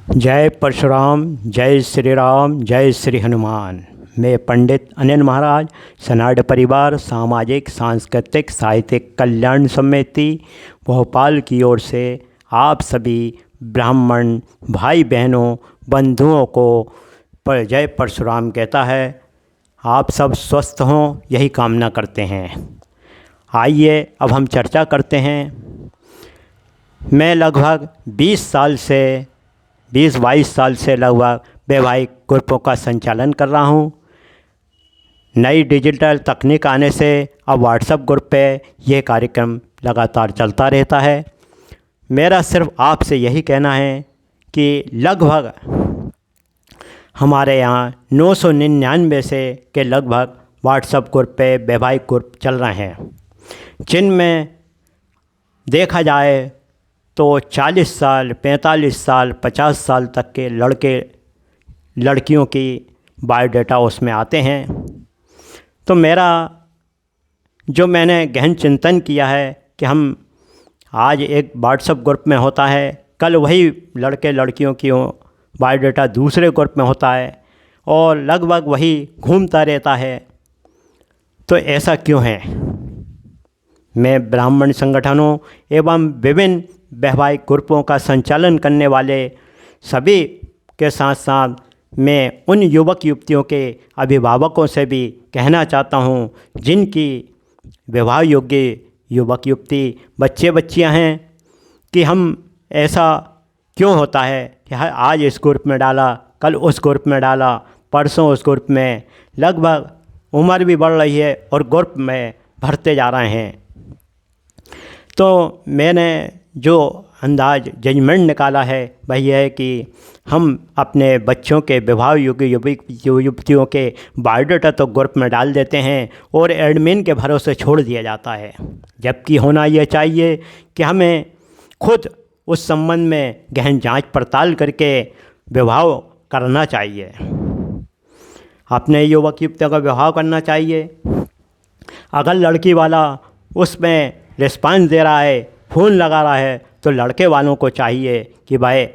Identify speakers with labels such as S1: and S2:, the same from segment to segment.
S1: जय परशुराम, जय श्री राम, जय श्री हनुमान। मैं पंडित अनिल महाराज, सनाड परिवार सामाजिक सांस्कृतिक साहित्यिक कल्याण समिति भोपाल की ओर से आप सभी ब्राह्मण भाई बहनों बंधुओं को पर जय परशुराम कहता है। आप सब स्वस्थ हों, यही कामना करते हैं। आइए अब हम चर्चा करते हैं। मैं लगभग 20-22 साल से लगभग वैवाहिक ग्रुपों का संचालन कर रहा हूँ। नई डिजिटल तकनीक आने से अब व्हाट्सएप ग्रुप पे ये कार्यक्रम लगातार चलता रहता है। मेरा सिर्फ आपसे यही कहना है कि लगभग हमारे यहाँ 999 से के लगभग व्हाट्सएप ग्रुप पे वैवाहिक ग्रुप चल रहे हैं, जिनमें देखा जाए तो 40 साल 45 साल 50 साल तक के लड़के लड़कियों की बायोडाटा उसमें आते हैं। तो मैंने गहन चिंतन किया है कि हम आज एक व्हाट्सएप ग्रुप में होता है, कल वही लड़के लड़कियों की बायोडाटा दूसरे ग्रुप में होता है और लगभग वही घूमता रहता है। तो ऐसा क्यों है? मैं ब्राह्मण संगठनों एवं विभिन्न वैवाहिक ग्रुपों का संचालन करने वाले सभी के साथ साथ मैं उन युवक युवतियों के अभिभावकों से भी कहना चाहता हूँ, जिनकी विवाह योग्य युवक युवती बच्चे बच्चियाँ हैं, कि हम ऐसा क्यों होता है कि आज इस ग्रुप में डाला, कल उस ग्रुप में डाला, परसों उस ग्रुप में, लगभग उम्र भी बढ़ रही है और ग्रुप में भरते जा रहे हैं। तो मैंने जो अंदाज जजमेंट निकाला है वह यह है कि हम अपने बच्चों के विवाह योग्य युवतियों के बायोडाटा तो ग्रुप में डाल देते हैं और एडमिन के भरोसे छोड़ दिया जाता है, जबकि होना यह चाहिए कि हमें खुद उस संबंध में गहन जांच पड़ताल करके विवाह करना चाहिए, अपने युवक युवतियों का विवाह करना चाहिए। अगर लड़की वाला उसमें रिस्पांस दे रहा है, फ़ोन लगा रहा है, तो लड़के वालों को चाहिए कि भाई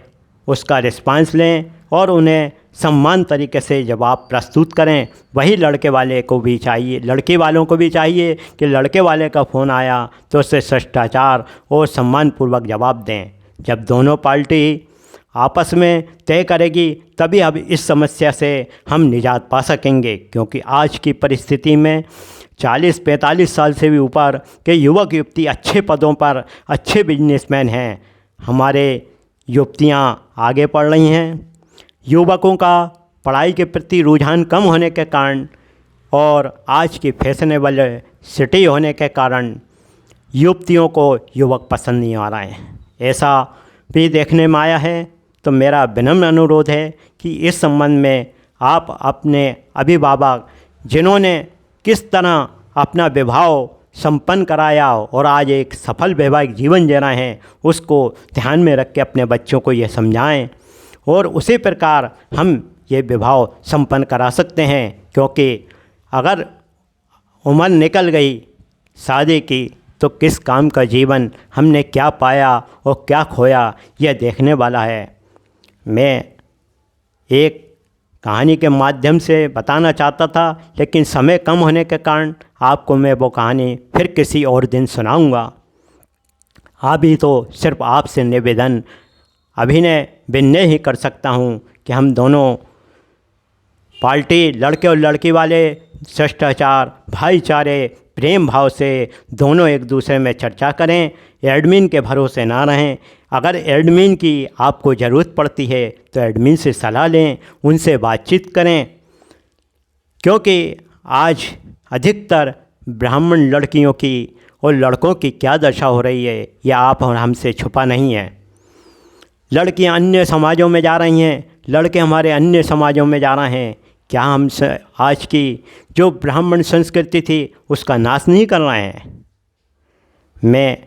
S1: उसका रिस्पांस लें और उन्हें सम्मान तरीके से जवाब प्रस्तुत करें। वही लड़के वाले को भी चाहिए, लड़के वालों को भी चाहिए कि लड़के वाले का फ़ोन आया तो उससे शिष्टाचार और सम्मानपूर्वक जवाब दें। जब दोनों पार्टी आपस में तय करेगी तभी अब इस समस्या से हम निजात पा सकेंगे, क्योंकि आज की परिस्थिति में 40-45 साल से भी ऊपर के युवक युवती अच्छे पदों पर अच्छे बिजनेसमैन हैं। हमारे युवतियां आगे पढ़ रही हैं। युवकों का पढ़ाई के प्रति रुझान कम होने के कारण और आज की फैशनेबल सिटी होने के कारण युवतियों को युवक पसंद नहीं आ रहे हैं, ऐसा भी देखने में आया है। तो मेरा विनम्र अनुरोध है कि इस संबंध में आप अपने अभिभावक जिन्होंने किस तरह अपना विवाह संपन्न कराया और आज एक सफल वैवाहिक जीवन जी रहे हैं, उसको ध्यान में रख के अपने बच्चों को ये समझाएं और उसी प्रकार हम ये विवाह संपन्न करा सकते हैं। क्योंकि अगर उम्र निकल गई शादी की तो किस काम का जीवन, हमने क्या पाया और क्या खोया, यह देखने वाला है। मैं एक कहानी के माध्यम से बताना चाहता था, लेकिन समय कम होने के कारण आपको मैं वो कहानी फिर किसी और दिन सुनाऊंगा। अभी तो सिर्फ आपसे निवेदन अभिनय विनय ही कर सकता हूं कि हम दोनों पार्टी लड़के और लड़की वाले शिष्टाचार भाईचारे प्रेम भाव से दोनों एक दूसरे में चर्चा करें, एडमिन के भरोसे ना रहें। अगर एडमिन की आपको ज़रूरत पड़ती है तो एडमिन से सलाह लें, उनसे बातचीत करें, क्योंकि आज अधिकतर ब्राह्मण लड़कियों की और लड़कों की क्या दशा हो रही है यह आप और हमसे छुपा नहीं है। लड़कियां अन्य समाजों में जा रही हैं, लड़के हमारे अन्य समाजों में जा रहे हैं। क्या हम आज की जो ब्राह्मण संस्कृति थी उसका नाश नहीं कर रहे हैं? मैं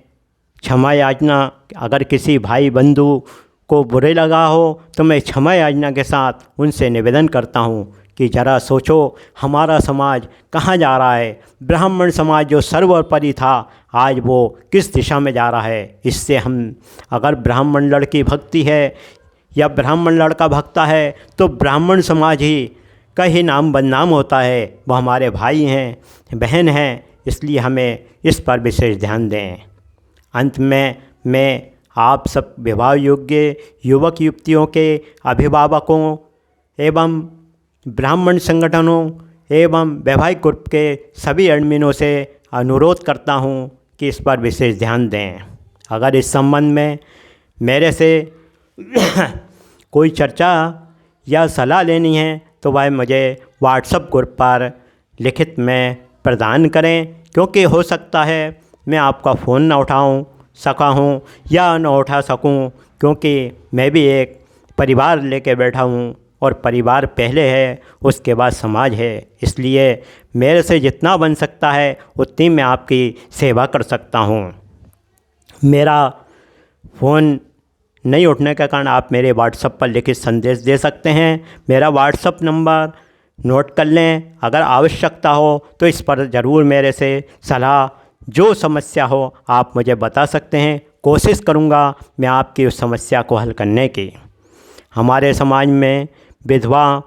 S1: क्षमा याचना, अगर किसी भाई बंधु को बुरे लगा हो तो मैं क्षमा याचना के साथ उनसे निवेदन करता हूँ कि ज़रा सोचो हमारा समाज कहाँ जा रहा है। ब्राह्मण समाज जो सर्वोपरि था आज वो किस दिशा में जा रहा है। इससे हम अगर ब्राह्मण लड़की भक्ति है या ब्राह्मण लड़का भागता है तो ब्राह्मण समाज ही का ही नाम बदनाम होता है। वो हमारे भाई हैं, बहन हैं, इसलिए हमें इस पर विशेष ध्यान दें। अंत में मैं आप सब विवाह योग्य युवक युवतियों के अभिभावकों एवं ब्राह्मण संगठनों एवं वैवाहिक ग्रुप के सभी एडमिनों से अनुरोध करता हूं कि इस पर विशेष ध्यान दें। अगर इस संबंध में मेरे से कोई चर्चा या सलाह लेनी है तो वह मुझे व्हाट्सएप ग्रुप पर लिखित में प्रदान करें, क्योंकि हो सकता है मैं आपका फ़ोन न सका हूँ या न उठा सकूँ, क्योंकि मैं भी एक परिवार लेके बैठा हूँ और परिवार पहले है, उसके बाद समाज है। इसलिए मेरे से जितना बन सकता है उतनी मैं आपकी सेवा कर सकता हूँ। मेरा फ़ोन नहीं उठने के कारण आप मेरे व्हाट्सएप पर लिखित संदेश दे सकते हैं। मेरा व्हाट्सएप नंबर नोट कर लें। अगर आवश्यकता हो तो इस पर ज़रूर मेरे से सलाह, जो समस्या हो आप मुझे बता सकते हैं। कोशिश करूँगा मैं आपकी उस समस्या को हल करने की। हमारे समाज में विधवा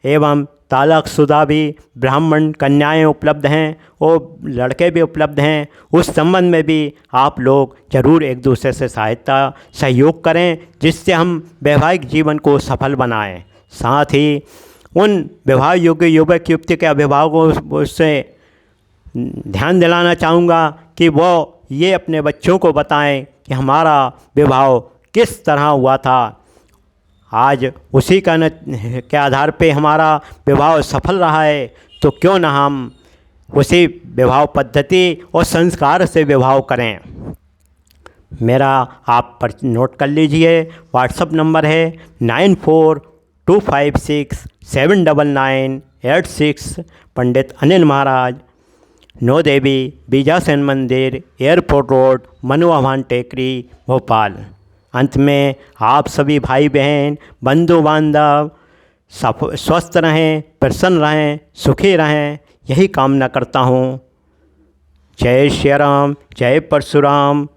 S1: एवं तलाकशुदा भी ब्राह्मण कन्याएं उपलब्ध हैं और लड़के भी उपलब्ध हैं। उस संबंध में भी आप लोग ज़रूर एक दूसरे से सहायता सहयोग करें, जिससे हम वैवाहिक जीवन को सफल बनाएं। साथ ही उन विवाह योग्य युवक युवती के अभिभावकों से ध्यान दिलाना चाहूँगा कि वो ये अपने बच्चों को बताएं कि हमारा विवाह किस तरह हुआ था। आज उसी के आधार पे हमारा विवाह सफल रहा है, तो क्यों ना हम उसी विवाह पद्धति और संस्कार से विवाह करें। मेरा आप पर नोट कर लीजिए। व्हाट्सएप नंबर है 9425679986। पंडित अनिल महाराज, नौ देवी बीजासन मंदिर, एयरपोर्ट रोड, मनुआभान टेकरी, भोपाल। अंत में आप सभी भाई बहन बंधु बांधव स्वस्थ रहें, प्रसन्न रहें, सुखी रहें, यही कामना करता हूँ। जय श्री राम, जय परशुराम।